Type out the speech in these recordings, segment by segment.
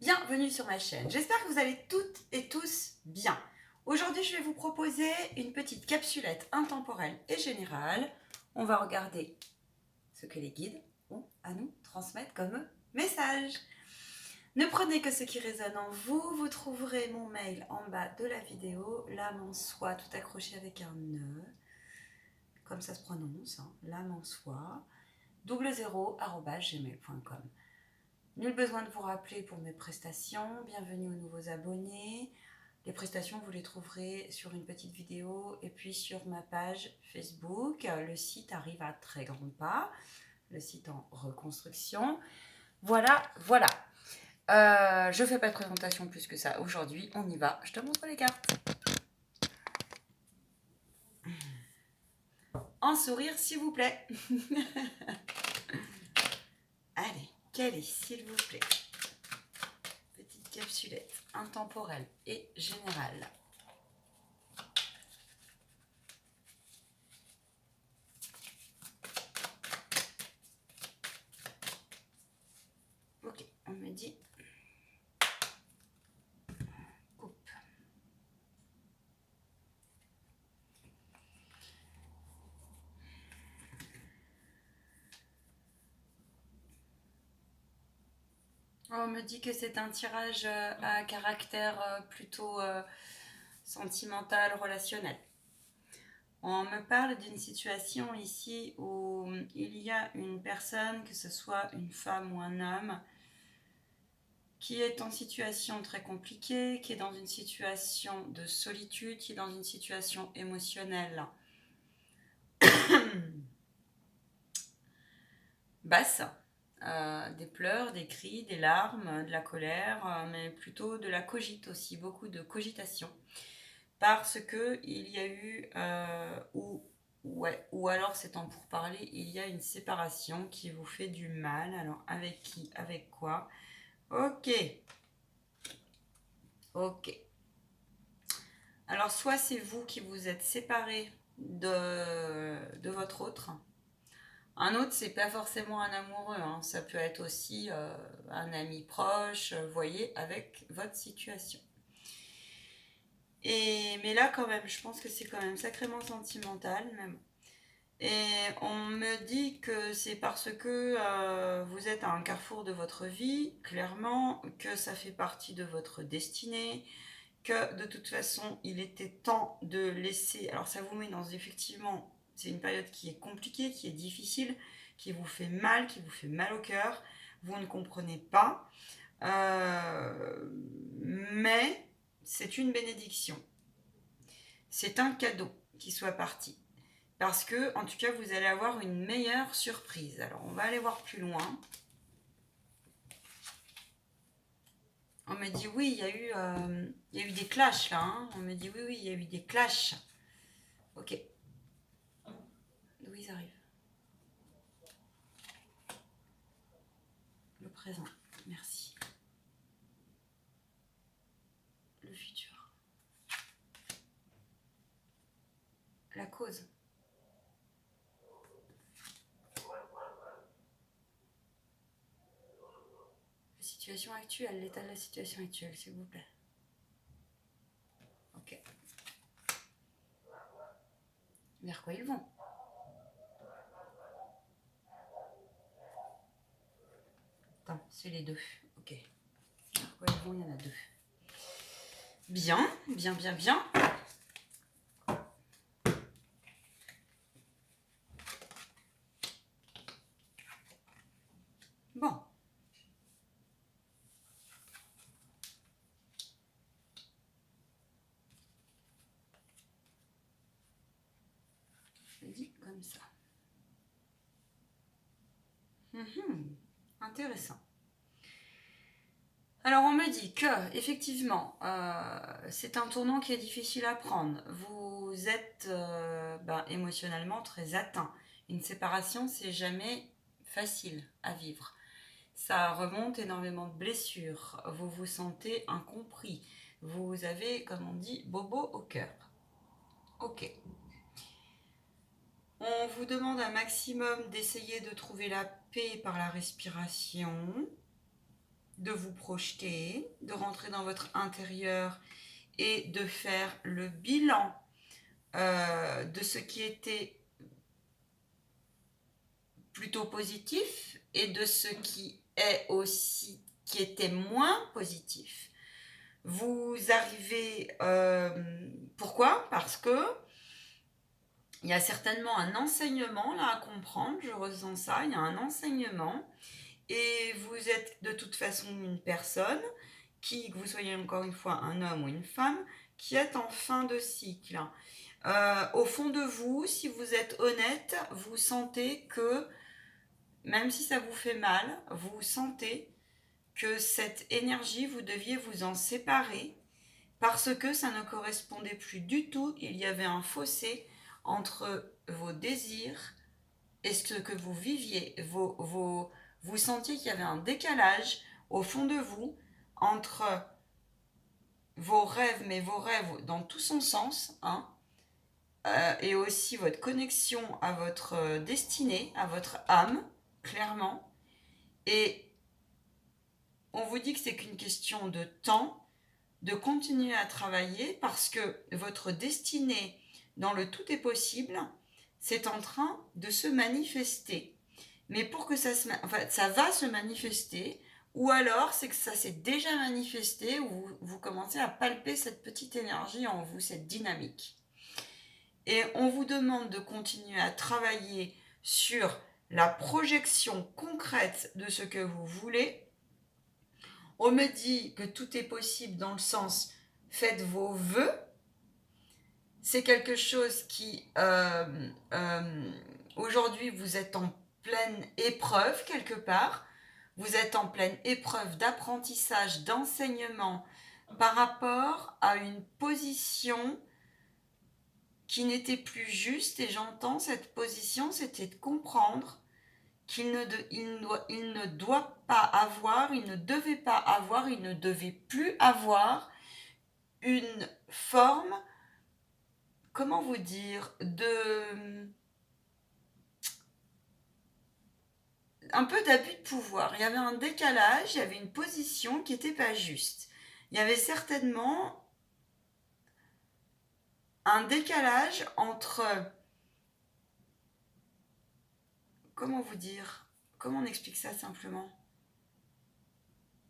Bienvenue sur ma chaîne. J'espère que vous allez toutes et tous bien. Aujourd'hui, je vais vous proposer une petite capsulette intemporelle et générale. On va regarder ce que les guides ont à nous transmettre comme message. Ne prenez que ce qui résonne en vous. Vous trouverez mon mail en bas de la vidéo. L'âme en soi, tout accroché avec un nœud, comme ça se prononce, l'âme en soi, 00@gmail.com. Nul besoin de vous rappeler pour mes prestations. Bienvenue aux nouveaux abonnés. Les prestations, vous les trouverez sur une petite vidéo et puis sur ma page Facebook. Le site arrive à très grands pas. Le site en reconstruction. Voilà. Je ne fais pas de présentation plus que ça. Aujourd'hui, on y va. Je te montre les cartes. En sourire, s'il vous plaît. Allez, quelle est, s'il vous plaît? Petite capsulette intemporelle et générale. Ok, on me dit coupe. On me dit que c'est un tirage à caractère plutôt sentimental, relationnel. On me parle d'une situation ici où il y a une personne, que ce soit une femme ou un homme, qui est en situation très compliquée, qui est dans une situation de solitude, qui est dans une situation émotionnelle basse. Des pleurs, des cris, des larmes, de la colère, mais plutôt de la cogite aussi, beaucoup de cogitation. Parce que il y a eu, ou alors c'est en pourparler, il y a une séparation qui vous fait du mal. Alors avec qui, avec quoi? Ok. Alors soit c'est vous qui vous êtes séparé de votre autre. Un autre, c'est pas forcément un amoureux, ça peut être aussi un ami proche, vous voyez, avec votre situation. Mais là, quand même, je pense que c'est quand même sacrément sentimental, même. Et on me dit que c'est parce que vous êtes à un carrefour de votre vie, clairement, que ça fait partie de votre destinée, que de toute façon, il était temps de laisser... Alors ça vous met dans, effectivement, c'est une période qui est compliquée, qui est difficile, qui vous fait mal au cœur, vous ne comprenez pas, mais c'est une bénédiction. C'est un cadeau qui soit parti. Parce que, en tout cas, vous allez avoir une meilleure surprise. Alors, on va aller voir plus loin. On me dit, oui, il y a eu des clashs, là. On me dit, oui, il y a eu des clashs. Ok. D'où ils arrivent? Le présent. Merci. Le futur. La cause. La situation actuelle, l'état de la situation actuelle, s'il vous plaît. Ok. Vers quoi ils vont? Attends, c'est les deux. Ok. Vers quoi ils vont? Il y en a deux. Bien. Bon. Je dis comme ça. Intéressant. Alors on me dit que effectivement c'est un tournant qui est difficile à prendre. Vous êtes émotionnellement très atteint. Une séparation, c'est jamais facile à vivre. Ça remonte énormément de blessures. Vous vous sentez incompris. Vous avez, comme on dit, bobo au cœur. Ok. On vous demande un maximum d'essayer de trouver la paix par la respiration. de vous projeter, de rentrer dans votre intérieur et de faire le bilan de ce qui était plutôt positif et de ce qui est aussi qui était moins positif. Vous arrivez pourquoi? Parce que il y a certainement un enseignement là à comprendre, je ressens ça, il y a un enseignement et vous êtes de toute façon une personne qui, que vous soyez encore une fois un homme ou une femme, qui est en fin de cycle. Au fond de vous, si vous êtes honnête, vous sentez que, même si ça vous fait mal, vous sentez que cette énergie, vous deviez vous en séparer parce que ça ne correspondait plus du tout. Il y avait un fossé entre vos désirs et ce que vous viviez. Vous sentiez qu'il y avait un décalage au fond de vous entre vos rêves, mais vos rêves dans tout son sens, hein, et aussi votre connexion à votre destinée, à votre âme, clairement. Et on vous dit que c'est qu'une question de temps, de continuer à travailler parce que votre destinée dans le tout est possible, c'est en train de se manifester. Mais pour que ça va se manifester, ou alors c'est que ça s'est déjà manifesté, ou vous commencez à palper cette petite énergie en vous, cette dynamique. Et on vous demande de continuer à travailler sur la projection concrète de ce que vous voulez. On me dit que tout est possible dans le sens faites vos vœux. C'est quelque chose qui aujourd'hui vous êtes en pleine épreuve quelque part. Vous êtes en pleine épreuve d'apprentissage, d'enseignement par rapport à une position qui n'était plus juste. Et j'entends cette position, c'était de comprendre qu'il ne doit pas avoir, il ne devait pas avoir, il ne devait plus avoir une forme, comment vous dire, un peu d'abus de pouvoir. Il y avait un décalage, il y avait une position qui n'était pas juste. Il y avait certainement un décalage entre, comment vous dire, comment on explique ça simplement?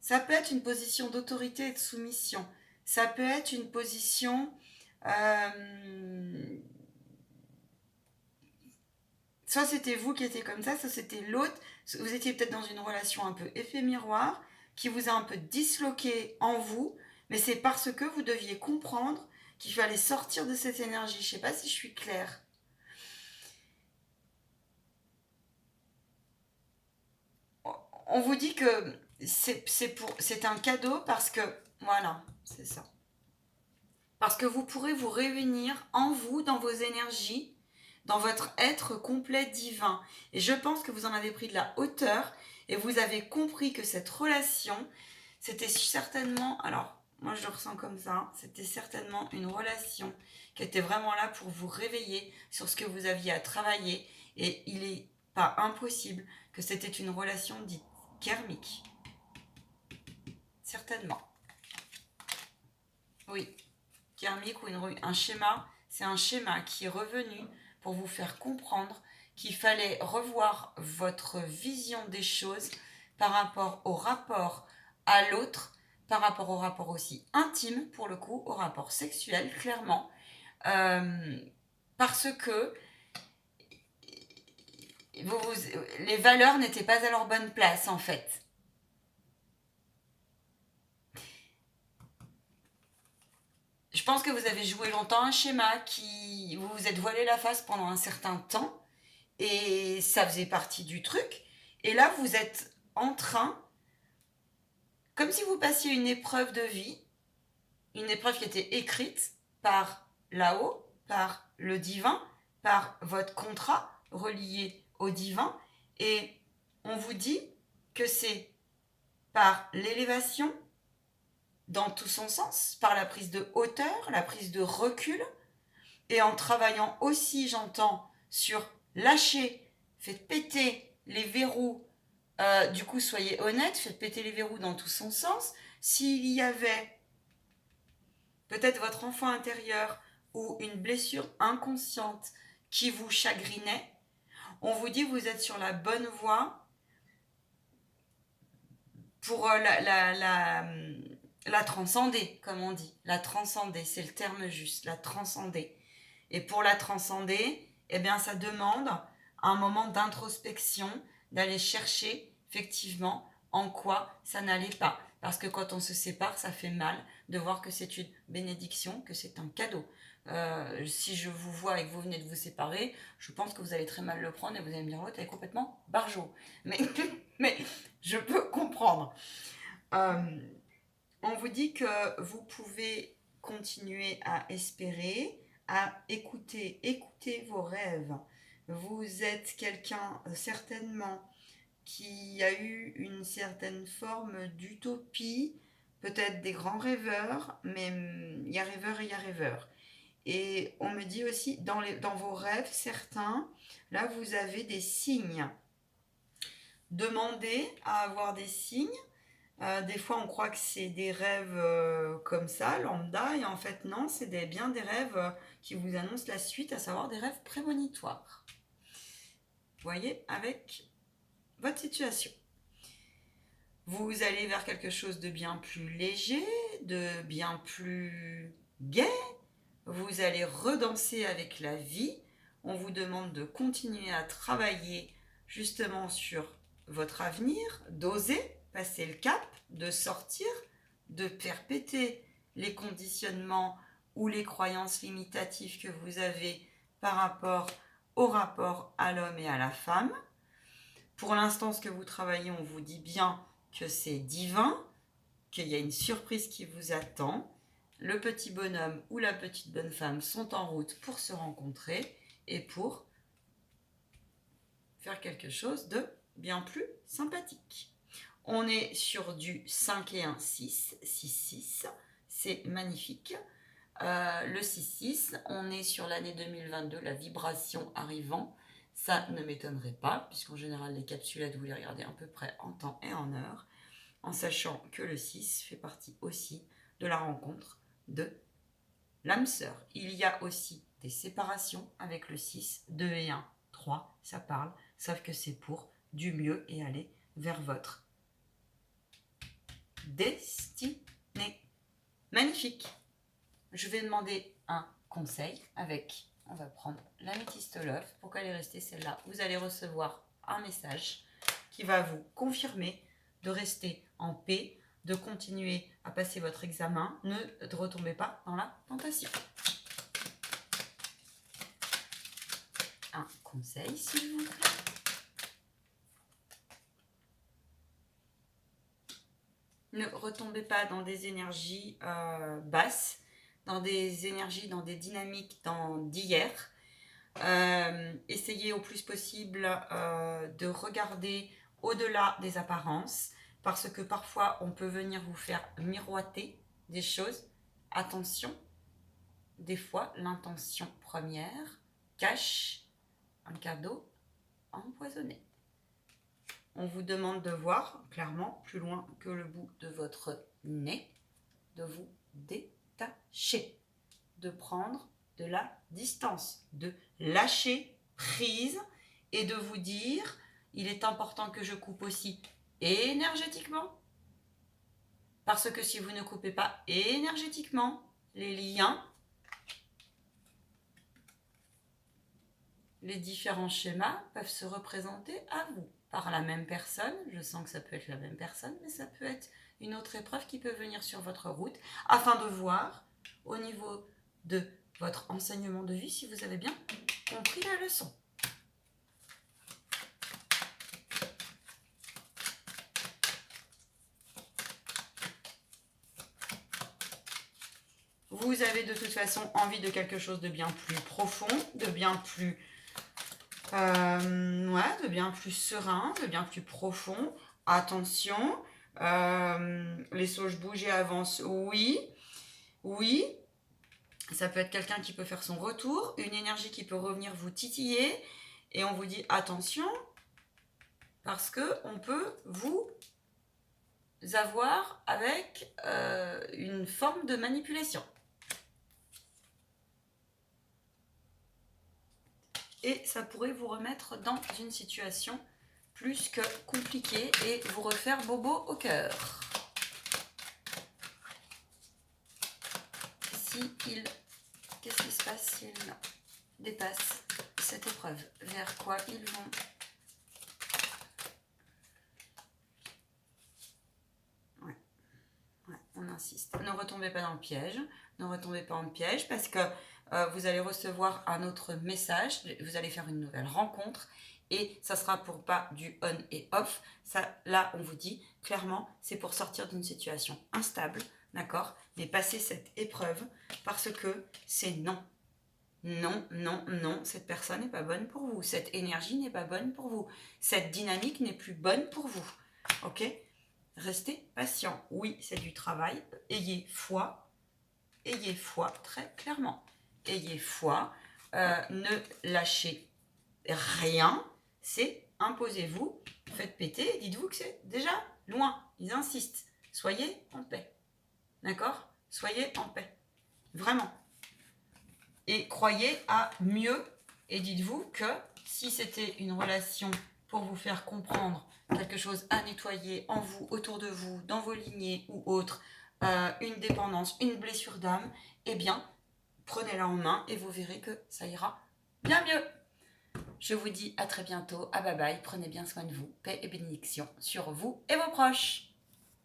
Ça peut être une position d'autorité et de soumission. Ça peut être une position soit c'était vous qui étiez comme ça, soit c'était l'autre. Vous étiez peut-être dans une relation un peu effet miroir qui vous a un peu disloqué en vous, mais c'est parce que vous deviez comprendre qu'il fallait sortir de cette énergie. Je ne sais pas si je suis claire. On vous dit que c'est un cadeau parce que, voilà, c'est ça. Parce que vous pourrez vous réunir en vous, dans vos énergies, dans votre être complet divin. Et je pense que vous en avez pris de la hauteur et vous avez compris que cette relation, c'était certainement, alors moi je le ressens comme ça, c'était certainement une relation qui était vraiment là pour vous réveiller sur ce que vous aviez à travailler. Et il n'est pas impossible que c'était une relation dite karmique. Certainement. Oui. Karmique ou un schéma, c'est un schéma qui est revenu pour vous faire comprendre qu'il fallait revoir votre vision des choses par rapport au rapport à l'autre, par rapport au rapport aussi intime, pour le coup, au rapport sexuel, clairement, parce que les valeurs n'étaient pas à leur bonne place, en fait. Je pense que vous avez joué longtemps un schéma qui vous vous êtes voilé la face pendant un certain temps et ça faisait partie du truc. Et là, vous êtes en train, comme si vous passiez une épreuve de vie, une épreuve qui était écrite par là-haut, par le divin, par votre contrat relié au divin. Et on vous dit que c'est par l'élévation, dans tout son sens, par la prise de hauteur, la prise de recul, et en travaillant aussi, j'entends, sur lâcher, faites péter les verrous Du coup, soyez honnête, faites péter les verrous dans tout son sens. S'il y avait peut-être votre enfant intérieur ou une blessure inconsciente qui vous chagrinait, on vous dit que vous êtes sur la bonne voie pour la transcender, comme on dit. La transcender, c'est le terme juste, la transcender. Et pour la transcender, eh bien, ça demande un moment d'introspection, d'aller chercher effectivement en quoi ça n'allait pas. Parce que quand on se sépare, ça fait mal de voir que c'est une bénédiction, que c'est un cadeau. Si je vous vois et que vous venez de vous séparer, je pense que vous allez très mal le prendre et vous allez me dire, oh, t'es complètement barjot. Mais je peux comprendre. On vous dit que vous pouvez continuer à espérer, à écouter vos rêves. Vous êtes quelqu'un certainement qui a eu une certaine forme d'utopie, peut-être des grands rêveurs, mais il y a rêveur et il y a rêveur. Et on me dit aussi, dans vos rêves, certains, là, vous avez des signes. Demandez à avoir des signes. Des fois, on croit que c'est des rêves comme ça, lambda, et en fait, non, c'est bien des rêves qui vous annoncent la suite, à savoir des rêves prémonitoires. Vous voyez, avec votre situation. Vous allez vers quelque chose de bien plus léger, de bien plus gai. Vous allez redanser avec la vie. On vous demande de continuer à travailler justement sur votre avenir, d'oser passer le cap, de sortir, de faire péter les conditionnements ou les croyances limitatives que vous avez par rapport au rapport à l'homme et à la femme. Pour l'instant, ce que vous travaillez, on vous dit bien que c'est divin, qu'il y a une surprise qui vous attend. Le petit bonhomme ou la petite bonne femme sont en route pour se rencontrer et pour faire quelque chose de bien plus sympathique. On est sur du 5 et 1, 6, 6, 6, c'est magnifique. Le 6-6, on est sur l'année 2022, la vibration arrivant. Ça ne m'étonnerait pas, puisqu'en général, les capsulettes, vous les regardez à peu près en temps et en heure, en sachant que le 6 fait partie aussi de la rencontre de l'âme sœur. Il y a aussi des séparations avec le 6, 2 et 1, 3, ça parle, sauf que c'est pour du mieux et aller vers votre destinée. Magnifique. Je vais demander un conseil avec, on va prendre l'améthyste love. Pourquoi elle est restée celle-là? Vous allez recevoir un message qui va vous confirmer de rester en paix, de continuer à passer votre examen. Ne retombez pas dans la tentation. Un conseil, s'il vous plaît. Ne retombez pas dans des énergies basses, dans des énergies, dans des dynamiques d'hier. Essayez au plus possible de regarder au-delà des apparences, parce que parfois on peut venir vous faire miroiter des choses. Attention, des fois l'intention première cache un cadeau empoisonné. On vous demande de voir clairement plus loin que le bout de votre nez, de vous détacher, de prendre de la distance, de lâcher prise et de vous dire, il est important que je coupe aussi énergétiquement, parce que si vous ne coupez pas énergétiquement les liens, les différents schémas peuvent se représenter à vous par la même personne. Je sens que ça peut être la même personne, mais ça peut être une autre épreuve qui peut venir sur votre route, afin de voir au niveau de votre enseignement de vie si vous avez bien compris la leçon. Vous avez de toute façon envie de quelque chose de bien plus profond, de bien plus de bien plus serein, de bien plus profond. Attention, les sauges bougent et avancent, oui, oui. Ça peut être quelqu'un qui peut faire son retour, une énergie qui peut revenir vous titiller, et on vous dit attention, Parce que on peut vous avoir avec une forme de manipulation. Et ça pourrait vous remettre dans une situation plus que compliquée et vous refaire bobo au cœur. Qu'est-ce qui se passe s'ils dépassent cette épreuve? Vers quoi ils vont? On insiste. Ne retombez pas dans le piège. Ne retombez pas dans le piège parce que vous allez recevoir un autre message. Vous allez faire une nouvelle rencontre et ça sera pour pas du on et off. Ça, là, on vous dit clairement, c'est pour sortir d'une situation instable, d'accord? Mais passer cette épreuve parce que c'est non. Non, non, non, cette personne n'est pas bonne pour vous. Cette énergie n'est pas bonne pour vous. Cette dynamique n'est plus bonne pour vous. Ok? Restez patient. Oui, c'est du travail. Ayez foi. Ayez foi, très clairement. Ayez foi. Ne lâchez rien. C'est imposez-vous. Faites péter. Dites-vous que c'est déjà loin. Ils insistent. Soyez en paix. D'accord? Soyez en paix. Vraiment. Et croyez à mieux. Et dites-vous que si c'était une relation pour vous faire comprendre quelque chose à nettoyer en vous, autour de vous, dans vos lignées ou autres, une dépendance, une blessure d'âme, eh bien, prenez-la en main et vous verrez que ça ira bien mieux. Je vous dis à très bientôt, à bye bye, prenez bien soin de vous, paix et bénédiction sur vous et vos proches.